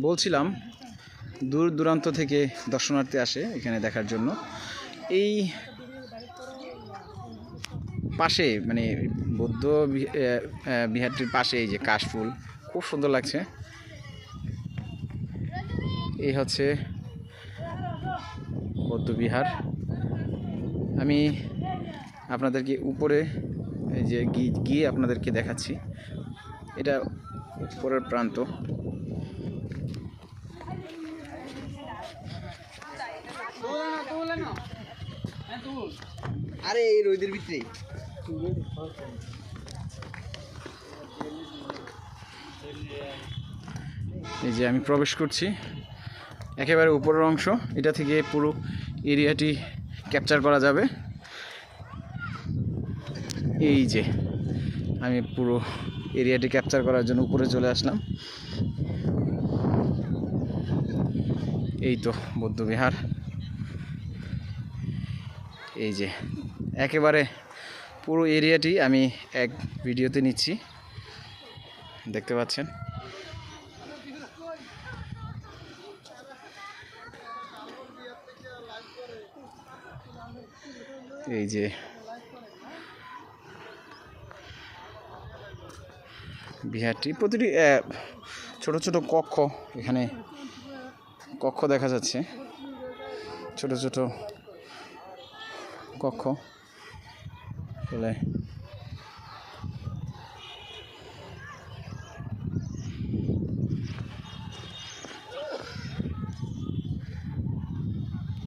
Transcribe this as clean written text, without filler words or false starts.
বলছিলাম দূর দূরান্ত থেকে দর্শনার্থী আসে এখানে দেখার জন্য। এই পাশে মানে বৌদ্ধ বিহারটির পাশে এই যে কাশফুল, খুব সুন্দর লাগছে। এই হচ্ছে বৌদ্ধ বিহার। আমি আপনাদেরকে উপরে এই যে গিয়ে আপনাদেরকে দেখাচ্ছি। এটা উপরের প্রান্ত। আরে এই রোদের ভিতরে এই যে আমি প্রবেশ করছি একেবারে উপরের অংশ। এটা থেকে পুরো এরিয়াটি ক্যাপচার করা যাবে। এই যে আমি পুরো এরিয়াটি ক্যাপচার করার জন্য উপরে চলে আসলাম। এই তো বৌদ্ধবিহার। এই যে একেবারে পুরো এরিয়াটি আমি এক ভিডিওতে নিচ্ছি, দেখতে পাচ্ছেন। এই যে বিহারটি প্রতিটি ছোট ছোট কক্ষ, এখানে কক্ষ দেখা যাচ্ছে, ছোট ছোট কক্ষ আসলে